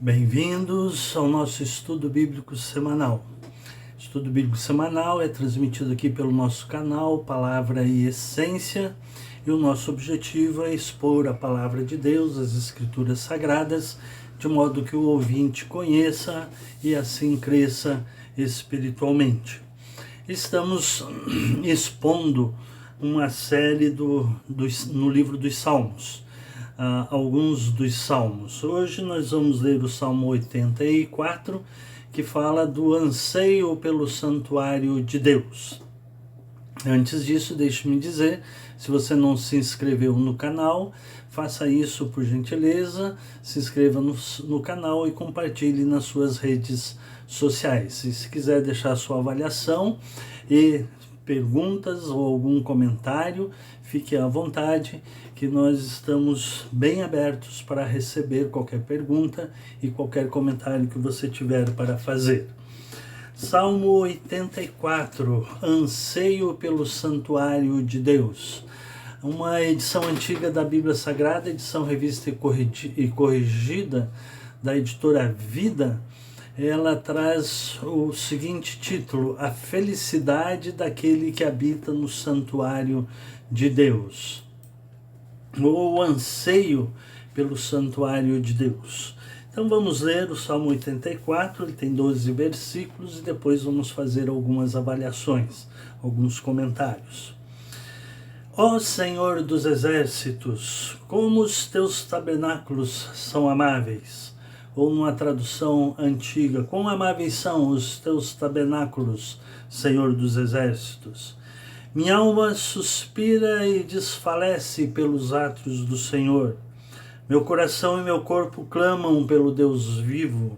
Bem-vindos ao nosso estudo bíblico semanal. Estudo bíblico semanal é transmitido aqui pelo nosso canal Palavra e Essência, e o nosso objetivo é expor a Palavra de Deus, as Escrituras Sagradas, de modo que o ouvinte conheça e assim cresça espiritualmente. Estamos expondo uma série no livro dos Salmos. Alguns dos salmos. Hoje nós vamos ler o Salmo 84, que fala do anseio pelo santuário de Deus. Antes disso, deixe-me dizer, se você não se inscreveu no canal, faça isso por gentileza, se inscreva no canal e compartilhe nas suas redes sociais. E se quiser deixar sua avaliação e perguntas ou algum comentário, fique à vontade, que nós estamos bem abertos para receber qualquer pergunta e qualquer comentário que você tiver para fazer. Salmo 84, Anseio pelo Santuário de Deus. Uma edição antiga da Bíblia Sagrada, edição revista e corrigida da editora Vida, ela traz o seguinte título: A felicidade daquele que habita no santuário de Deus, ou o anseio pelo santuário de Deus. Então vamos ler o Salmo 84, ele tem 12 versículos e depois vamos fazer algumas avaliações, alguns comentários. Ó Senhor dos exércitos, como os teus tabernáculos são amáveis! Ou numa tradução antiga, quão amáveis são os teus tabernáculos, Senhor dos exércitos! Minha alma suspira e desfalece pelos átrios do Senhor. Meu coração e meu corpo clamam pelo Deus vivo.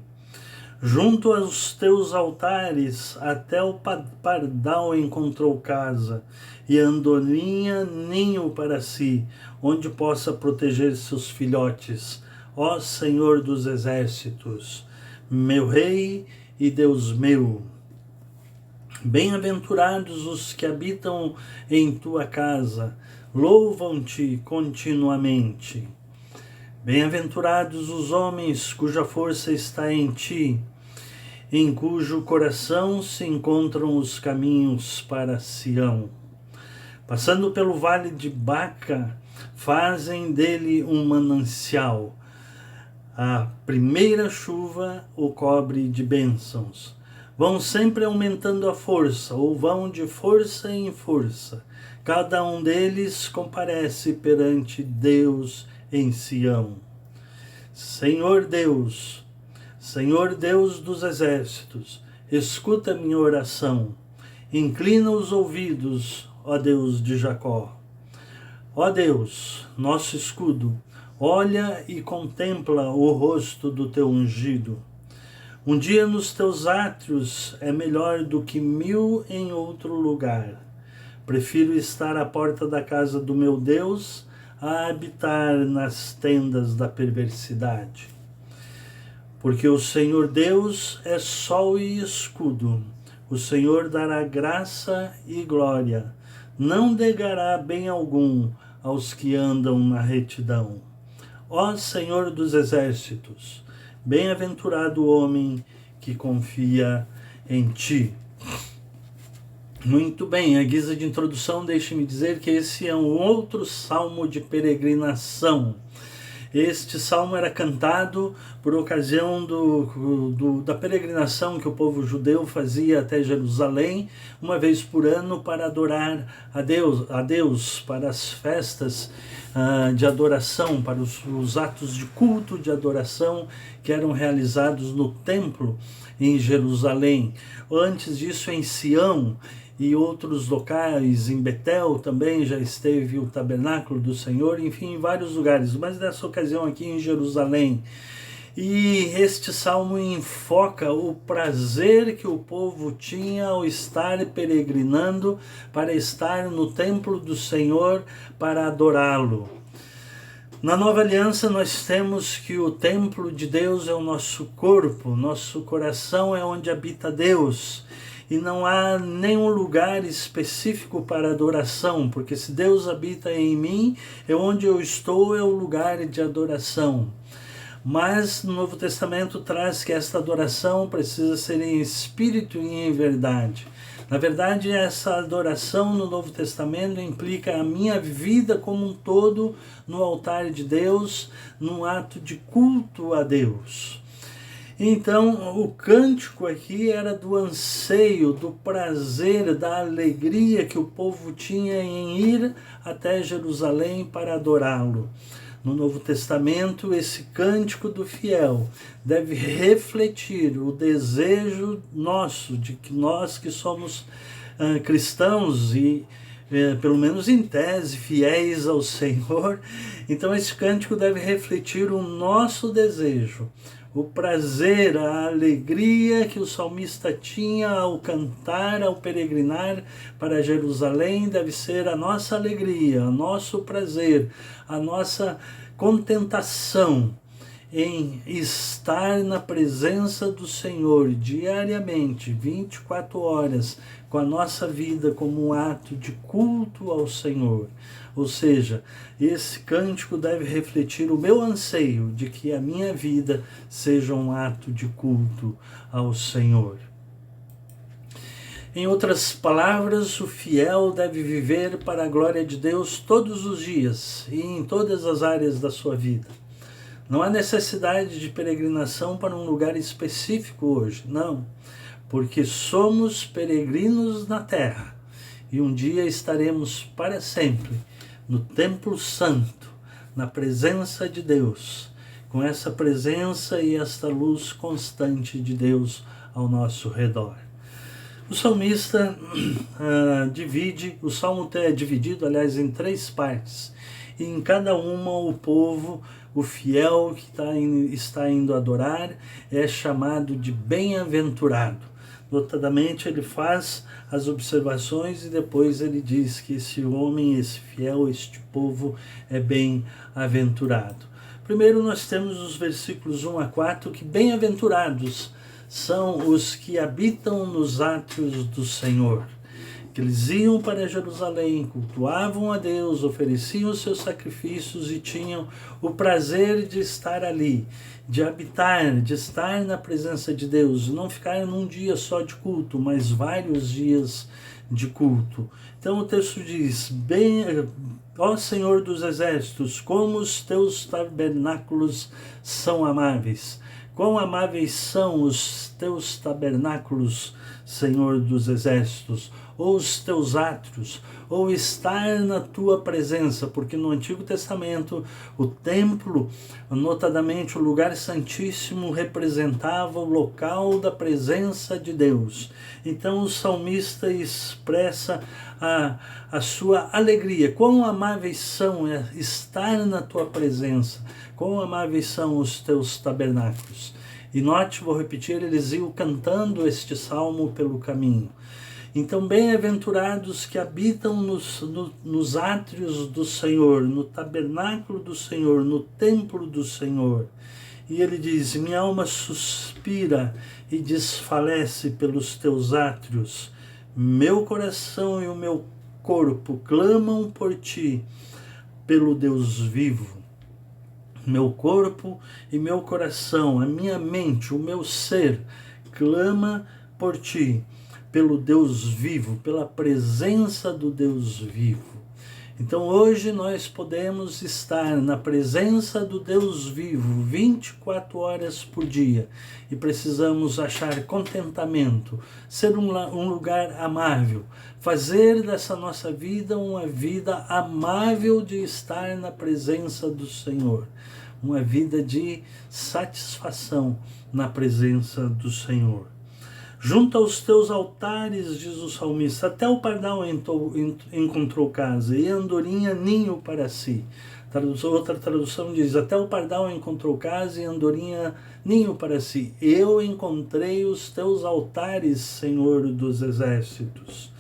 Junto aos teus altares, até o pardal encontrou casa, e a andorinha ninho para si, onde possa proteger seus filhotes. Ó Senhor dos exércitos, meu Rei e Deus meu. Bem-aventurados os que habitam em tua casa, louvam-te continuamente. Bem-aventurados os homens cuja força está em ti, em cujo coração se encontram os caminhos para Sião. Passando pelo vale de Baca, fazem dele um manancial. A primeira chuva o cobre de bênçãos. Vão sempre aumentando a força, ou vão de força em força. Cada um deles comparece perante Deus em Sião. Senhor Deus dos exércitos, escuta minha oração. Inclina os ouvidos, ó Deus de Jacó. Ó Deus, nosso escudo, olha e contempla o rosto do teu ungido. Um dia nos teus átrios é melhor do que 1000 em outro lugar. Prefiro estar à porta da casa do meu Deus a habitar nas tendas da perversidade. Porque o Senhor Deus é sol e escudo. O Senhor dará graça e glória. Não negará bem algum aos que andam na retidão. Ó Senhor dos exércitos, bem-aventurado o homem que confia em ti. Muito bem, a guisa de introdução, deixe-me dizer que esse é um outro salmo de peregrinação. Este salmo era cantado por ocasião da peregrinação que o povo judeu fazia até Jerusalém, uma vez por ano, para adorar a Deus, para as festas de adoração, para os atos de culto de adoração que eram realizados no templo em Jerusalém. Antes disso, em Sião e outros locais, em Betel também já esteve o tabernáculo do Senhor, enfim, em vários lugares, mas nessa ocasião aqui em Jerusalém. E este salmo enfoca o prazer que o povo tinha ao estar peregrinando para estar no templo do Senhor para adorá-lo. Na Nova Aliança nós temos que o templo de Deus é o nosso corpo, nosso coração é onde habita Deus. E não há nenhum lugar específico para adoração, porque se Deus habita em mim, onde eu estou é o lugar de adoração. Mas no Novo Testamento traz que esta adoração precisa ser em espírito e em verdade. Na verdade, essa adoração no Novo Testamento implica a minha vida como um todo no altar de Deus, num ato de culto a Deus. Então, o cântico aqui era do anseio, do prazer, da alegria que o povo tinha em ir até Jerusalém para adorá-lo. No Novo Testamento, esse cântico do fiel deve refletir o desejo nosso, de que nós que somos cristãos e, pelo menos em tese, fiéis ao Senhor. Então esse cântico deve refletir o nosso desejo, o prazer, a alegria que o salmista tinha ao cantar, ao peregrinar para Jerusalém, deve ser a nossa alegria, o nosso prazer, a nossa contentação em estar na presença do Senhor diariamente, 24 horas, com a nossa vida como um ato de culto ao Senhor. Ou seja, esse cântico deve refletir o meu anseio de que a minha vida seja um ato de culto ao Senhor. Em outras palavras, o fiel deve viver para a glória de Deus todos os dias e em todas as áreas da sua vida. Não há necessidade de peregrinação para um lugar específico hoje, não, porque somos peregrinos na terra e um dia estaremos para sempre no Templo Santo, na presença de Deus, com essa presença e esta luz constante de Deus ao nosso redor. O salmista o salmo é dividido, aliás, em 3 partes, e em cada uma o povo, o fiel que está indo adorar, é chamado de bem-aventurado. Notadamente, ele faz as observações e depois ele diz que esse homem, esse fiel, este povo é bem-aventurado. Primeiro nós temos os versículos 1 a 4, que bem-aventurados são os que habitam nos átrios do Senhor. Que eles iam para Jerusalém, cultuavam a Deus, ofereciam os seus sacrifícios e tinham o prazer de estar ali, de habitar, de estar na presença de Deus, não ficar num dia só de culto, mas vários dias de culto. Então o texto diz: ó Senhor dos exércitos, como os teus tabernáculos são amáveis. Quão amáveis são os teus tabernáculos, Senhor dos exércitos, ou os teus átrios, ou estar na tua presença, porque no Antigo Testamento o templo, notadamente o lugar santíssimo, representava o local da presença de Deus. Então o salmista expressa a sua alegria. Quão amáveis são estar na tua presença, quão amáveis são os teus tabernáculos. E note, vou repetir, eles iam cantando este salmo pelo caminho. Então, bem-aventurados que habitam nos átrios do Senhor, no tabernáculo do Senhor, no templo do Senhor. E ele diz: minha alma suspira e desfalece pelos teus átrios. Meu coração e o meu corpo clamam por ti, pelo Deus vivo. Meu corpo e meu coração, a minha mente, o meu ser, clama por ti, pelo Deus vivo, pela presença do Deus vivo. Então hoje nós podemos estar na presença do Deus vivo 24 horas por dia e precisamos achar contentamento, ser um lugar amável, fazer dessa nossa vida uma vida amável de estar na presença do Senhor, uma vida de satisfação na presença do Senhor. Junto aos teus altares, diz o salmista, até o pardal encontrou casa e a andorinha ninho para si. Outra tradução diz, até o pardal encontrou casa e a andorinha ninho para si. Eu encontrei os teus altares, Senhor dos exércitos.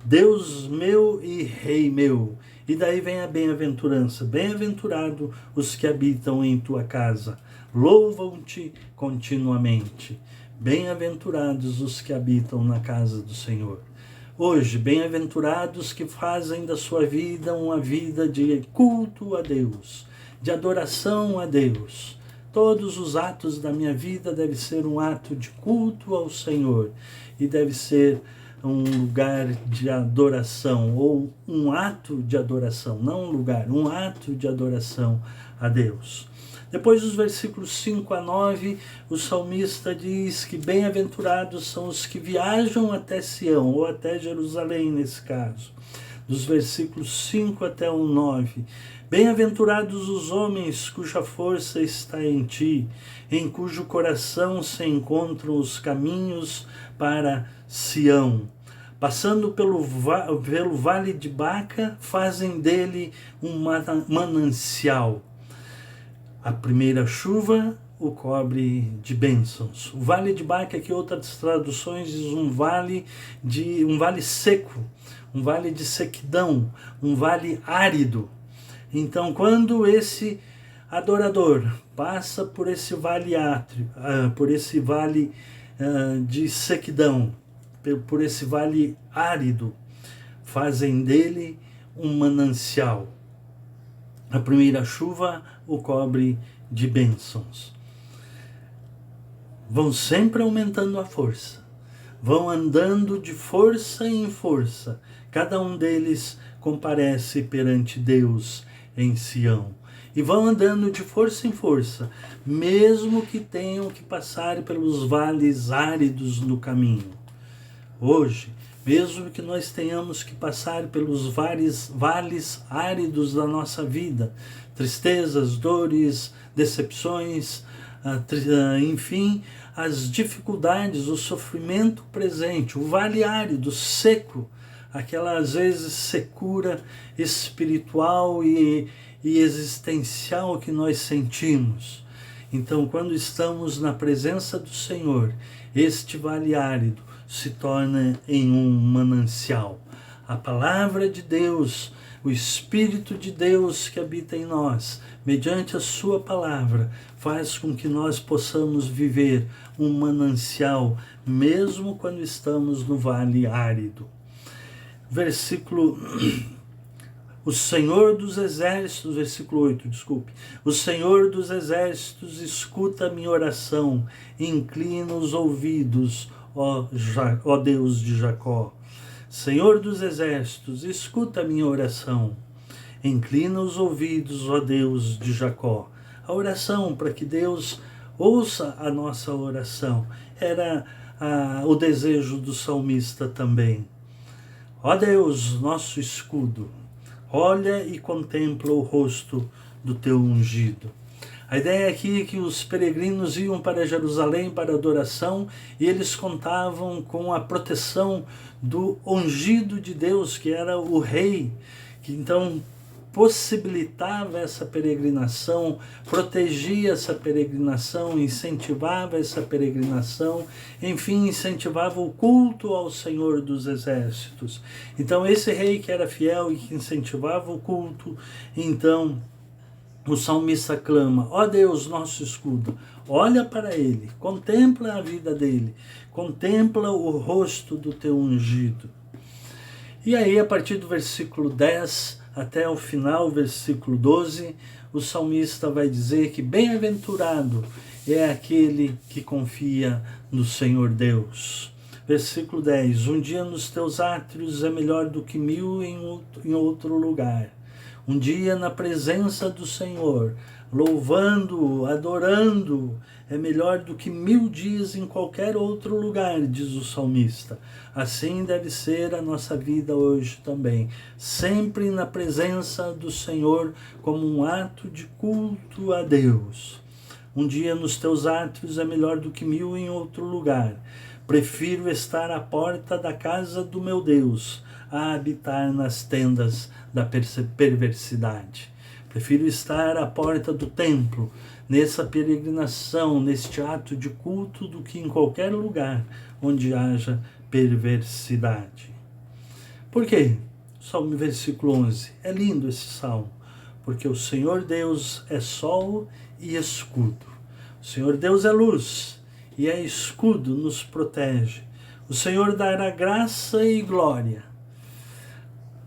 Deus meu e Rei meu. E daí vem a bem-aventurança. Bem-aventurado os que habitam em tua casa. Louvam-te continuamente. Bem-aventurados os que habitam na casa do Senhor. Hoje, bem-aventurados que fazem da sua vida uma vida de culto a Deus, de adoração a Deus. Todos os atos da minha vida devem ser um ato de culto ao Senhor e deve ser um lugar de adoração, ou um ato de adoração, não um lugar, um ato de adoração a Deus. Depois dos versículos 5 a 9, o salmista diz que bem-aventurados são os que viajam até Sião, ou até Jerusalém nesse caso. Dos versículos 5 até o 9, bem-aventurados os homens cuja força está em ti, em cujo coração se encontram os caminhos para Sião. Passando pelo vale de Baca, fazem dele um manancial. A primeira chuva o cobre de bênçãos. O vale de Baca, que outras traduções diz um vale seco, um vale de sequidão, um vale árido. Então, quando esse adorador passa por esse vale de sequidão, por esse vale árido, fazem dele um manancial. A primeira chuva o cobre de bênçãos. Vão sempre aumentando a força, vão andando de força em força. Cada um deles comparece perante Deus em Sião. E vão andando de força em força, mesmo que tenham que passar pelos vales áridos no caminho. Hoje, mesmo que nós tenhamos que passar pelos vales áridos da nossa vida, tristezas, dores, decepções, enfim, as dificuldades, o sofrimento presente, o vale árido, seco, aquela às vezes secura espiritual e existencial que nós sentimos. Então, quando estamos na presença do Senhor, este vale árido se torna em um manancial. A palavra de Deus, o Espírito de Deus que habita em nós, mediante a sua palavra, faz com que nós possamos viver um manancial, mesmo quando estamos no vale árido. O Senhor dos Exércitos, versículo 8, desculpe. O Senhor dos Exércitos escuta a minha oração, inclina os ouvidos, ó Deus de Jacó. Senhor dos Exércitos, escuta a minha oração, inclina os ouvidos, ó Deus de Jacó. A oração, para que Deus ouça a nossa oração, era o desejo do salmista também. Ó Deus, nosso escudo, olha e contempla o rosto do teu ungido. A ideia aqui é que os peregrinos iam para Jerusalém para adoração e eles contavam com a proteção do ungido de Deus, que era o rei, que então possibilitava essa peregrinação, protegia essa peregrinação, incentivava essa peregrinação, enfim, incentivava o culto ao Senhor dos Exércitos. Então, esse rei que era fiel e que incentivava o culto, então o salmista clama: ó Deus, nosso escudo, olha para ele, contempla a vida dele, contempla o rosto do teu ungido. E aí, a partir do versículo 10 até o final, versículo 12, o salmista vai dizer que bem-aventurado é aquele que confia no Senhor Deus. Versículo 10, um dia nos teus átrios é melhor do que 1000 em outro lugar. Um dia na presença do Senhor, louvando-o, adorando-o, é melhor do que 1000 dias em qualquer outro lugar, diz o salmista. Assim deve ser a nossa vida hoje também, sempre na presença do Senhor, como um ato de culto a Deus. Um dia nos teus átrios é melhor do que 1000 em outro lugar. Prefiro estar à porta da casa do meu Deus, a habitar nas tendas da perversidade. Prefiro estar à porta do templo, nessa peregrinação, neste ato de culto, do que em qualquer lugar onde haja perversidade. Por quê? Salmo versículo 11. É lindo esse salmo, porque o Senhor Deus é sol e escudo. O Senhor Deus é luz e é escudo, nos protege. O Senhor dará graça e glória.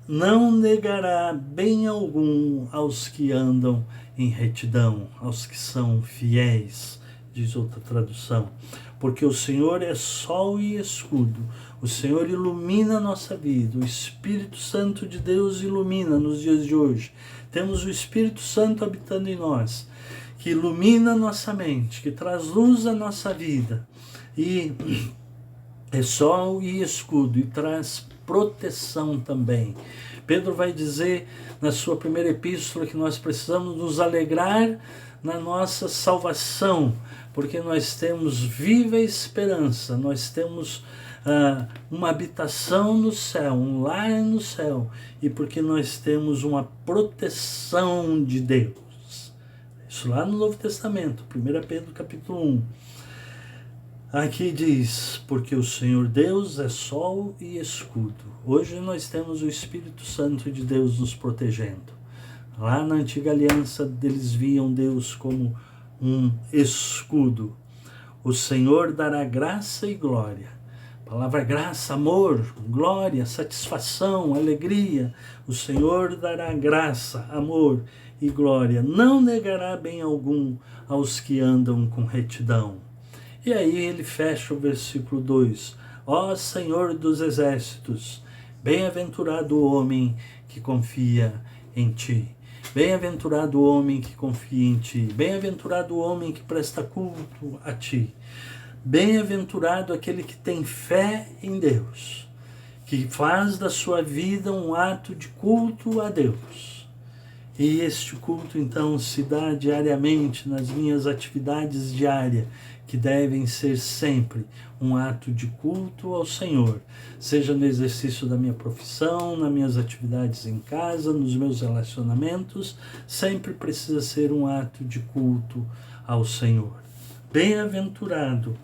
Não negará bem algum aos que andam em retidão, aos que são fiéis, diz outra tradução. Porque o Senhor é sol e escudo, o Senhor ilumina a nossa vida, o Espírito Santo de Deus ilumina nos dias de hoje. Temos o Espírito Santo habitando em nós, que ilumina a nossa mente, que traz luz à nossa vida, e é sol e escudo, e traz proteção também. Pedro vai dizer na sua primeira epístola que nós precisamos nos alegrar na nossa salvação, porque nós temos viva esperança, nós temos uma habitação no céu, um lar no céu, e porque nós temos uma proteção de Deus. Isso lá no Novo Testamento, 1 Pedro capítulo 1. Aqui diz, porque o Senhor Deus é sol e escudo. Hoje nós temos o Espírito Santo de Deus nos protegendo. Lá na antiga aliança, eles viam Deus como um escudo. O Senhor dará graça e glória. A palavra graça, amor, glória, satisfação, alegria. O Senhor dará graça, amor e glória. Não negará bem algum aos que andam com retidão. E aí ele fecha o versículo 2. Ó Senhor dos exércitos, bem-aventurado o homem que confia em ti. Bem-aventurado o homem que confia em ti. Bem-aventurado o homem que presta culto a ti. Bem-aventurado aquele que tem fé em Deus, que faz da sua vida um ato de culto a Deus. E este culto, então, se dá diariamente nas minhas atividades diárias, que devem ser sempre um ato de culto ao Senhor, seja no exercício da minha profissão, nas minhas atividades em casa, nos meus relacionamentos, sempre precisa ser um ato de culto ao Senhor. Bem-aventurado,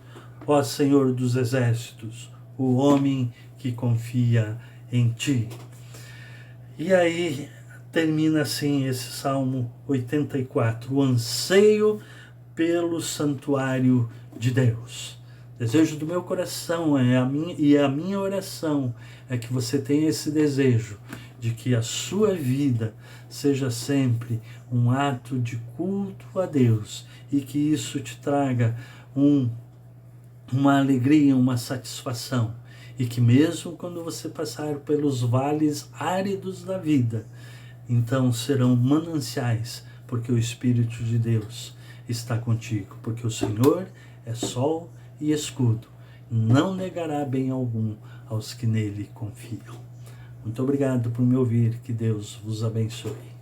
ó Senhor dos exércitos, o homem que confia em ti. E aí termina assim esse Salmo 84, o anseio pelo santuário de Deus. Desejo do meu coração a minha oração é que você tenha esse desejo de que a sua vida seja sempre um ato de culto a Deus e que isso te traga uma alegria, uma satisfação, e que mesmo quando você passar pelos vales áridos da vida, então serão mananciais, porque o Espírito de Deus está contigo, porque o Senhor é sol e escudo, não negará bem algum aos que nele confiam. Muito obrigado por me ouvir, que Deus vos abençoe.